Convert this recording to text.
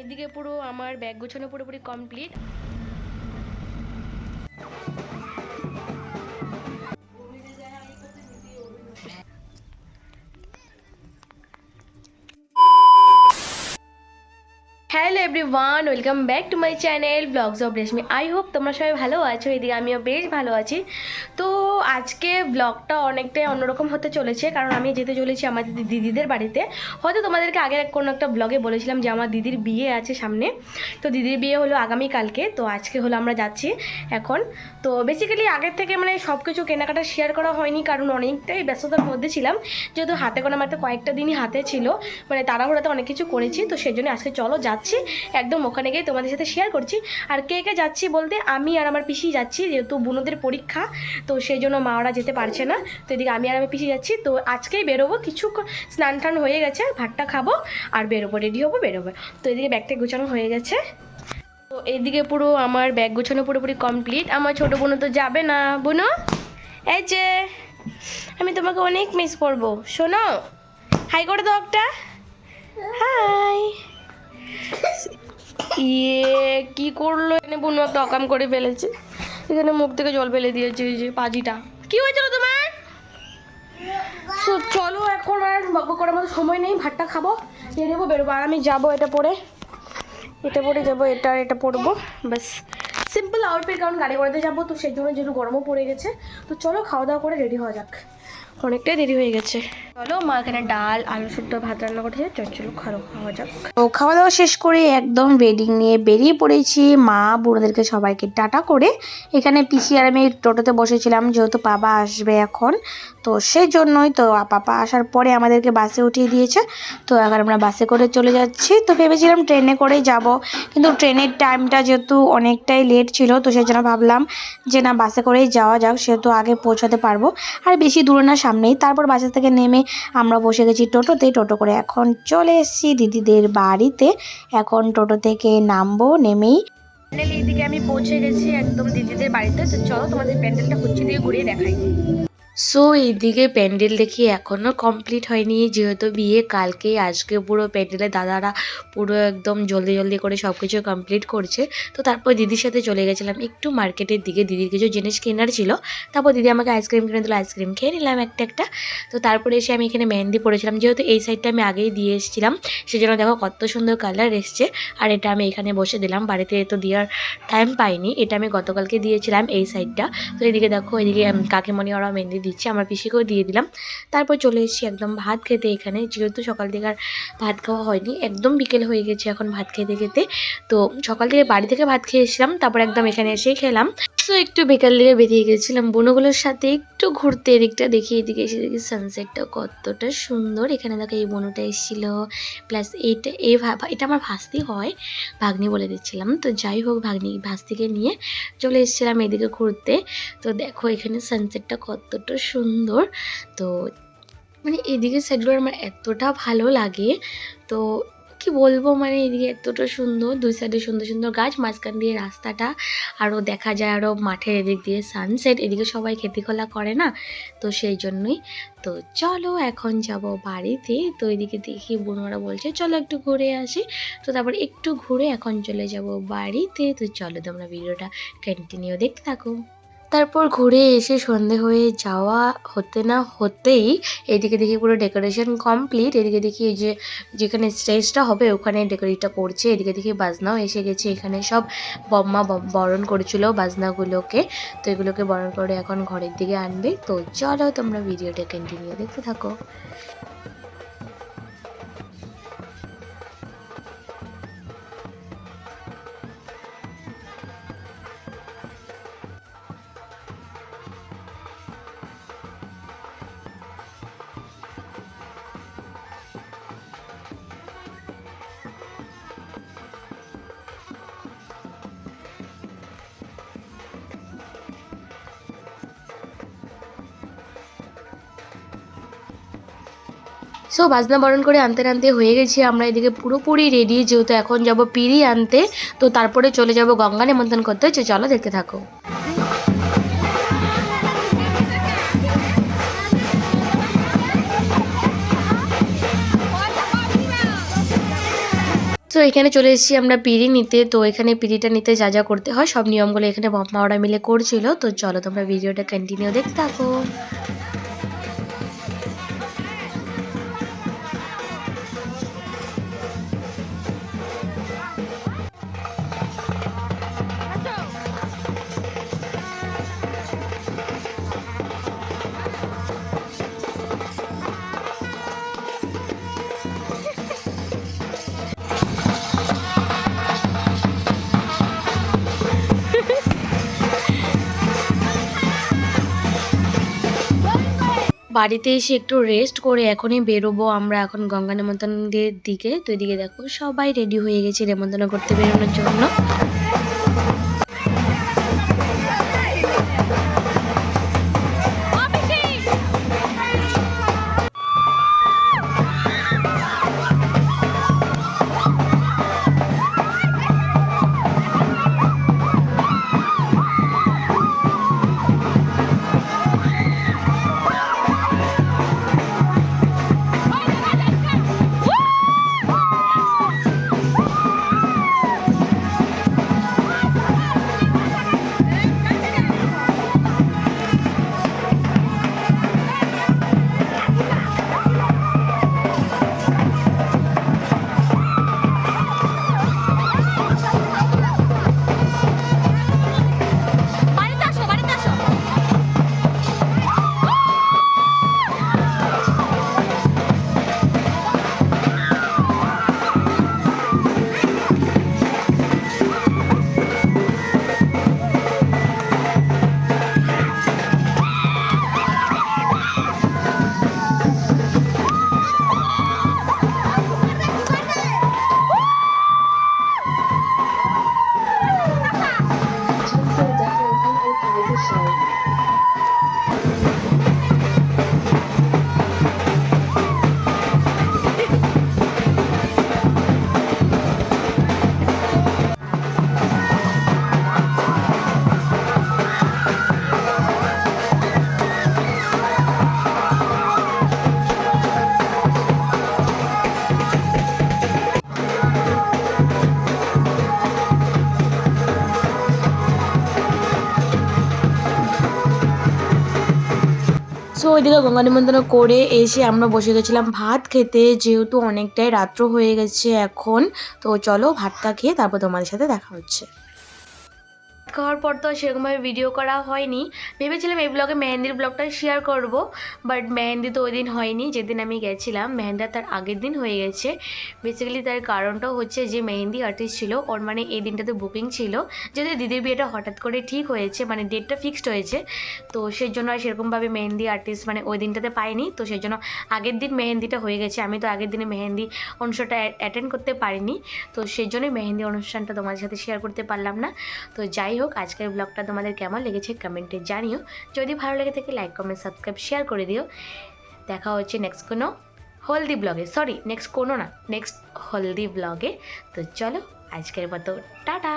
এইদিকে পুরো আমার ব্যাগ গোছানো পুরোপুরি complete. Hello everyone, welcome back to my channel blogs of Reshmi. I hope তোমরা সবাই ভালো আছো, এদিকে আমিও বেশ ভালো আছি। তো আজকে ব্লগটা অনেকটাই অন্যরকম হতে চলেছে, কারণ আমি যেতে চলেছি আমাদের দিদিদের বাড়িতে। হয়তো তোমাদেরকে আগের কোনো একটা ব্লগে বলেছিলাম যে আমার দিদির বিয়ে আছে সামনে। তো দিদির বিয়ে হলো আগামীকালকে, তো আজকে হলো আমরা যাচ্ছি এখন। তো বেসিক্যালি আগের থেকে মানে সব কিছু কেনাকাটা শেয়ার করা হয়নি, কারণ অনেকটাই ব্যস্ততার মধ্যে ছিলাম। যেহেতু হাতে গোনা মাত্র কয়েকটা দিনই হাতে ছিল, মানে তাড়াহুড়াতে অনেক কিছু করেছি। তো সেই জন্য আজকে চলো যাচ্ছি একদম ওখানে গিয়ে তোমাদের সাথে শেয়ার করছি। আর কে কে যাচ্ছি বলতে আমি আর আমার পিসি যাচ্ছি, যেহেতু বুনোদের পরীক্ষা, তো সেই জন্য মা ওরা যেতে পারছে না। তো এদিকে আমি আর আমি পিসি যাচ্ছি। তো আজকেই বেরোবো, কিছু স্নান টান হয়ে গেছে, ভাতটা খাবো আর বেরোবো, রেডি হবো, বেরোবো। তো এদিকে ব্যাগটা গোছানো হয়ে গেছে। তো এইদিকে পুরো আমার ব্যাগ গোছানো পুরোপুরি কমপ্লিট। আমার ছোটো বোনও তো যাবে না। বোনো, এই যে আমি তোমাকে অনেক মিস করবো, শোনো। হাই করে দাও একটা, হাই। ইয়ে কি করলো এখানে, বুনু একটা অকাম করে ফেলেছে। এখানে মুখ থেকে জল ফেলে দিয়েছে এই যে পাজিটা। কি হয়েছিল তোমার? চলো এখন আর বকবক করার মতো সময় নেই, ভাতটা খাবো, বেরোবো বেরোবো। আর আমি যাবো এটা পরে যাবো, এটা পরবো, ব্যাস সিম্পল আউটফিট, কারণ গাড়ি করাতে যাবো। তো সেই জন্য যেহেতু গরমও পড়ে গেছে, তো চলো খাওয়া দাওয়া করে রেডি হওয়া যাক, অনেকটাই দেরি হয়ে গেছে। চলো, মা এখানে ডাল আলু সুদ্ধ ভাত রান্না করেছে, চলো খাওয়া যাক। তো খাওয়া দাওয়া শেষ করে একদম ওয়েডিং নিয়ে বেরিয়ে পড়েছি। মা বোনদেরকে সবাইকে টাটা করে এখানে পিসি আর আমি টোটোতে বসেছিলাম, যেহেতু পাপা আসবে এখন। তো সেই জন্যই তো পাপা আসার পরে আমাদেরকে বাসে উঠিয়ে দিয়েছে। তো এখন আমরা বাসে করে চলে যাচ্ছি। তো ভেবেছিলাম ট্রেনে করেই যাব, কিন্তু ট্রেনের টাইমটা যেহেতু অনেকটাই লেট ছিল, তো সেই জন্য ভাবলাম যে না, বাসে করেই যাওয়া যাক, সেহেতু আগে পৌঁছাতে পারবো। আর বেশি দূরে না, সামনেই। তারপর বাসা থেকে নেমে আমরা বসে গেছি টোটোতে। টোটো করে এখন চলে এসেছি দিদিদের বাড়িতে। এখন টোটো থেকে নামবো, নেমেই ফাইনালি এদিকে আমি পৌঁছে গেছি একদম দিদিদের বাড়িতে। তো চলো তোমাদের প্যান্ডেলটা হচ্ছে দিয়ে ঘুরিয়ে দেখাই। সো এইদিকে প্যান্ডেল দেখি এখনও কমপ্লিট হয়নি, যেহেতু বিয়ে কালকে। আজকে পুরো প্যান্ডেলে দাদারা পুরো একদম জলদি জলদি করে সব কিছু কমপ্লিট করছে। তো তারপর দিদির সাথে চলে গেছিলাম একটু মার্কেটের দিকে, দিদির কিছু জিনিস কেনার ছিল। তারপর দিদি আমাকে আইসক্রিম কিনে দিল, আইসক্রিম খেয়ে নিলাম একটা। তো তারপরে এসে আমি এখানে মেহেন্দি পড়েছিলাম, যেহেতু এই সাইডটা আমি আগেই দিয়ে এসেছিলাম, সেজন্য দেখো কত সুন্দর কালার এসছে। আর এটা আমি এখানে বসে দিলাম, বাড়িতে তো দেওয়ার টাইম পাইনি, এটা আমি গতকালকে দিয়েছিলাম এই সাইডটা। তো এদিকে দেখো, এদিকে কাকিমণি ওরা মেহেন্দি দিচ্ছে, আমার পিসিকেও দিয়ে দিলাম। তারপর চলে এসেছি একদম ভাত খেতে এখানে, যেহেতু সকাল থেকে আর ভাত খাওয়া হয়নি, একদম বিকেল হয়ে গেছে এখন ভাত খেতে খেতে। তো সকাল থেকে বাড়ি থেকে ভাত খেয়েছিলাম, তারপর একদম এখানে এসেই খেলাম। তো একটু বিকাল দিকে বেরিয়ে গেছিলাম বোনগুলোর সাথে একটু ঘুরতে। এদিকটা দেখি, এদিকে এসে দেখি সানসেটটা কতটা সুন্দর। এখানে দেখো এই বোনটা এসেছিলো, প্লাস এটা আমার ভাস্তি হয়, ভাগ্নি বলে দিচ্ছিলাম। তো যাই হোক, ভাস্তিকে নিয়ে চলে এসেছিলাম এদিকে ঘুরতে। তো দেখো এখানে সানসেটটা কতটা সুন্দর। তো মানে এদিকে সাইডগুলো আমার এতটা ভালো লাগে, তো কি বলবো, মানে এদিকে এতটা সুন্দর, দুই সাইডে সুন্দর সুন্দর গাছ, মাঝখান দিয়ে রাস্তাটা, আরও দেখা যায় আরও মাঠের এদিক দিয়ে সানসেট। এদিকে সবাই খেতিখোলা করে না, তো সেই জন্যই। তো চলো এখন যাব বাড়িতে। তো এদিকে দেখি বোনরা বলছে চলো একটু ঘুরে আসি। তো তারপর একটু ঘুরে এখন চলে যাব বাড়িতে। তো চলো তোমরা ভিডিওটা কন্টিনিউ দেখতে থাকো। তারপর ঘুরে এসে সন্ধে হয়ে যাওয়া হতে না হতেই এদিকে দেখি পুরো ডেকোরেশন কমপ্লিট। এদিকে দেখি এই যে যেখানে স্টেজটা হবে ওখানে ডেকোরেটটা করছে। এদিকে দেখি বাজনাও এসে গেছে, এখানে সব বম্মা বরণ করেছিল বাজনাগুলোকে। তো এগুলোকে বরণ করে এখন ঘরের দিকে আনবে। তো চলো তোমরা ভিডিওটা কন্টিনিউ দেখতে থাকো। সো বাজনা বরণ করে আনতে আনতে হয়ে গেছি আমরা এদিকে পুরোপুরি রেডি, যেহেতু এখন যাব পিড়ি আনতে। তো তারপরে চলে যাব গঙ্গা নিমন্ত্রণ করতে। চলো দেখতে থাকো। তো এখানে চলে এসেছি আমরা পিঁড়ি নিতে। তো এখানে পিঁড়িটা নিতে যা যা করতে হয় সব নিয়মগুলো এখানে মা ওরা মিলে করছিল। তো চলো তোমরা ভিডিওটা কন্টিনিউ দেখতে থাকো। বাড়িতে এসে একটু রেস্ট করে এখনই বেরোবো আমরা এখন গঙ্গা নেমন্তন্নের দিকে। তো এদিকে দেখো সবাই রেডি হয়ে গেছে নেমন্তন্ন করতে বেরোনোর জন্য। সো ওইদিকে গঙ্গা নিমন্ত্রণ করে এসে আমরা বসে গেছিলাম ভাত খেতে, যেহেতু অনেকটাই রাত্র হয়ে গেছে এখন। তো চলো ভাতটা খেয়ে তারপর তোমাদের সাথে দেখা হচ্ছে। খাওয়ার পর তো সেরকমভাবে ভিডিও করা হয়নি। ভেবেছিলাম এই ব্লগে মেহেন্দির ব্লগটা শেয়ার করব, বাট মেহেন্দি তো ওই দিন হয়নি যেদিন আমি গেছিলাম। মেহেন্দিটা তার আগের দিন হয়ে গেছে। বেসিক্যালি তার কারণটাও হচ্ছে যে মেহেন্দি আর্টিস্ট ছিল ওর মানে এই দিনটাতে বুকিং ছিল, যদি দিদির বিয়েটা হঠাৎ করে ঠিক হয়েছে, মানে ডেটটা ফিক্সড হয়েছে। তো সেই জন্য আর সেরকমভাবে মেহেন্দি আর্টিস্ট মানে ওই দিনটাতে পাইনি। তো সেই জন্য আগের দিন মেহেন্দিটা হয়ে গেছে। আমি তো আগের দিনে মেহেন্দি অনুষ্ঠানটা অ্যাটেন্ড করতে পারিনি। তো সেই জন্যই মেহেন্দি অনুষ্ঠানটা তোমাদের সাথে শেয়ার করতে পারলাম না। তো যাই হোক, আজকের ব্লগটা তোমাদের কেমন লেগেছে কমেন্টে জানিও। যদি ভালো লেগে থাকে লাইক কমেন্ট সাবস্ক্রাইব শেয়ার করে দিও। দেখা হচ্ছে নেক্সট কোনো হলদি ব্লগে, নেক্সট হলদি ব্লগে। তো চলো আজকের মতো টাটা।